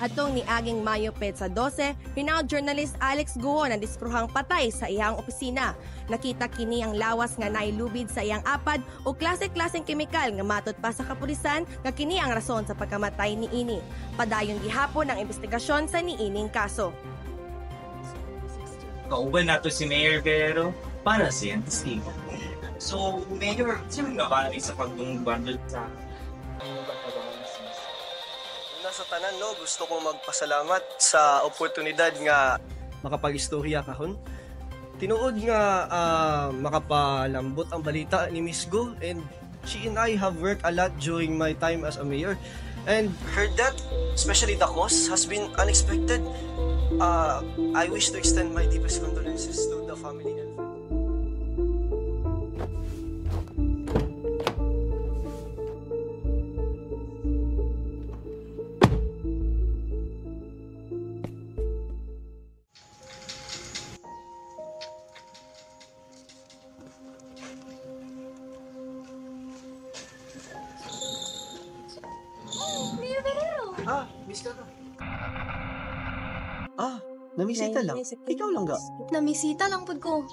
Atong niaging Mayo Petsa 12, renowned journalist Alex Guo na diskruhang patay sa iyang opisina. Nakita kini ang lawas nga nailubid sa iyang apad o klase-klaseng kemikal nga matud pa sa kapulisan nga kini ang rason sa pagkamatay ni ini. Padayon gihapon ang investigasyon sa niining kaso. Kauban nato si Mayor Guerrero para sa investiga. So, Mayor, sino nga ba sa pagdungbandod sa Sa tanan, no, gusto kong magpasalamat sa oportunidad nga makapag-istorya kahon. Tinuod nga makapalambot ang balita ni Miss Go, and she and I have worked a lot during my time as a mayor. And her death, especially the cause, has been unexpected. I wish to extend my deepest condolences to the family and friends. Miss ka ka. Namisita lang. Ikaw lang ga. Namisita lang pud ko.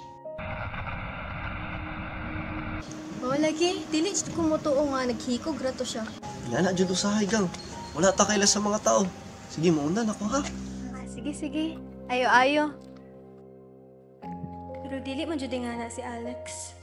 Lagi, dili ko mutuo nga naghikog rato siya. Yana jud usahay gang. Wala ta kaila sa mga tao. Sige, mauna na ko ha. Sige. Ayo. Pero dili man jud nga na si Alex.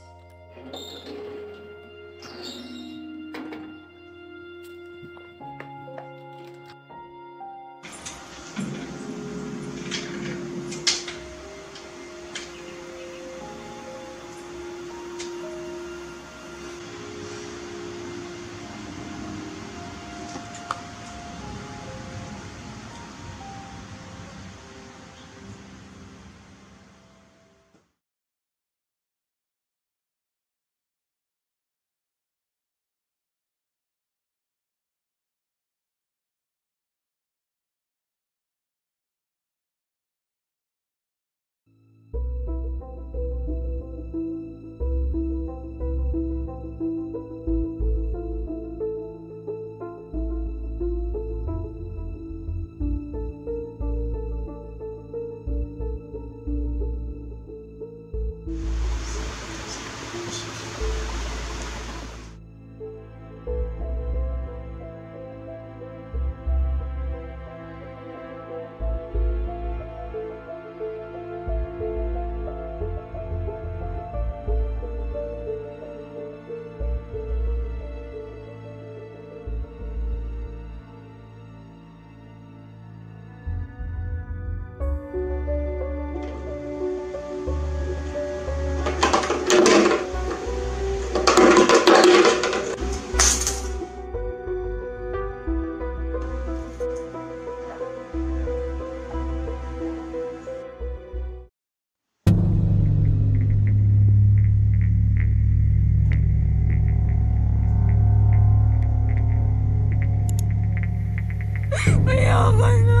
Mayaman na.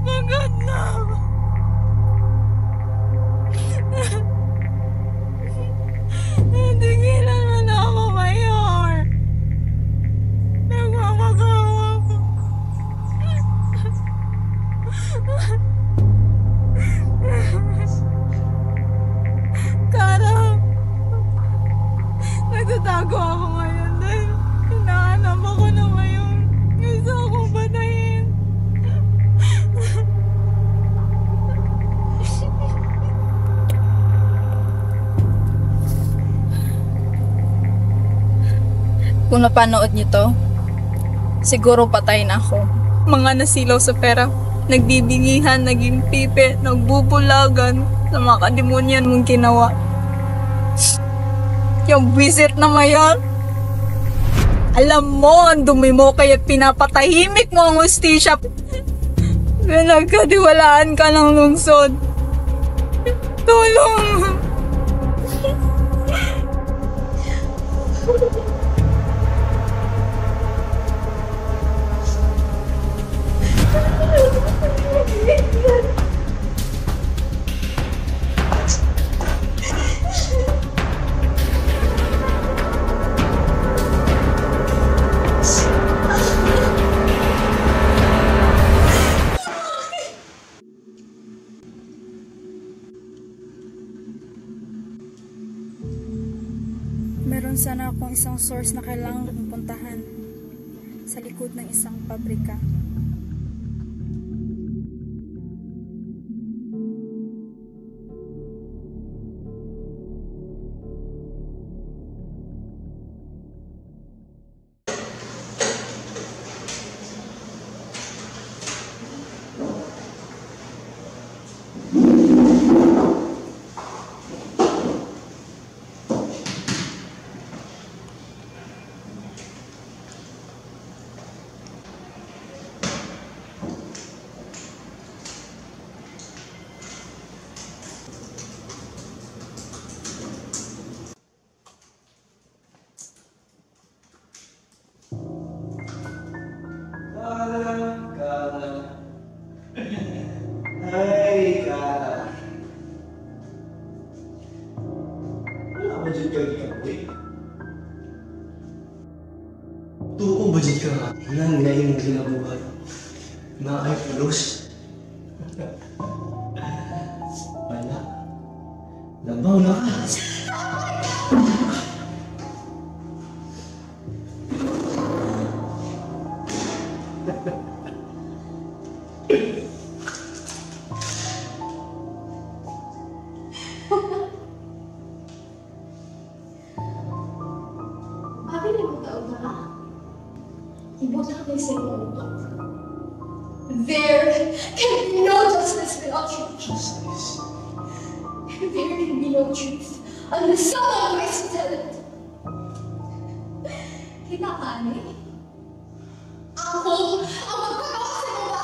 Magod na. Tingilan mo na ako, Mayor. Nagmamagawa ko. Kara, nagtatago ako ngayon dahil hinahanap ako na Mayor. Gusto akong patayin. Kung napanood niyo to, siguro patay na ako. Mga nasilaw sa pera, nagbibingihan, naging pipe, nagbubulagan sa mga kademonyan mong ginawa. Yung visit na Mayor, alam mo, ang dumi mo kaya pinapatahimik mo ang hustisya. Pinagkadiwalaan ka ng lungsod. Tulong! sana akong isang source na kailangan kong puntahan sa likod ng isang pabrika. Ay, Kara. Wala ba dyan ka gikapoy? Tuko ba dyan ka? Nang naing ginabuhay. Na ay pulos. Wala. Labaw na ka. Bakit nagkataon na? Ibot na kayo sa mundo. There can be no justice without truth. Justice. There can be no truth unless someone waits to tell it. Kita ka, Ane? Ako ang magpagawa sa mga.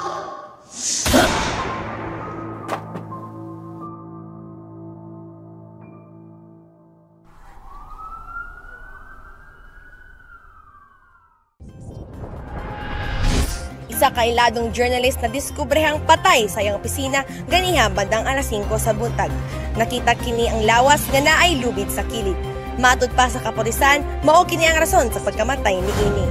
Isa kailadong journalist na diskubrehang patay sa iyang opisina ganiha bandang alas 5 sa buntag. Nakita kini ang lawas nga naay lubid sa kilid. Matud pa sa kapulisan, mao kini ang rason sa pagkamatay ni ini.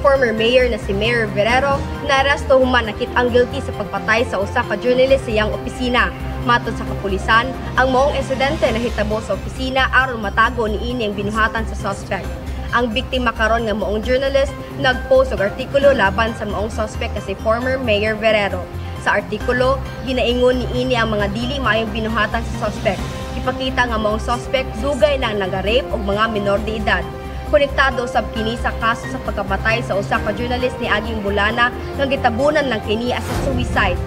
Former mayor na si Mayor Verero naaresto human nakit-ang guilty sa pagpatay sa usa ka journalist sa iyang opisina. Matod sa kapulisan, ang maong insidente nahitabo sa opisina aron matago niini ang binuhatan sa suspect. Ang biktima karon nga maong journalist nagpost og artikulo laban sa maong suspect na si former Mayor Verero. Sa artikulo, ginaingon niini ang mga dili maayong binuhatan sa suspect. Ipakita nga maong suspect dugay na naga-rape og mga minor de edad. Konektado sab kini sa kaso sa pagkamatay sa usa ka journalist ni Aging Bulana nga gitabunan lang kini as suicide.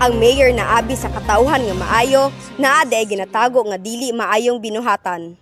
Ang mayor na abi sa katauhan nga maayo, naa day ginatago nga dili maayong binuhatan.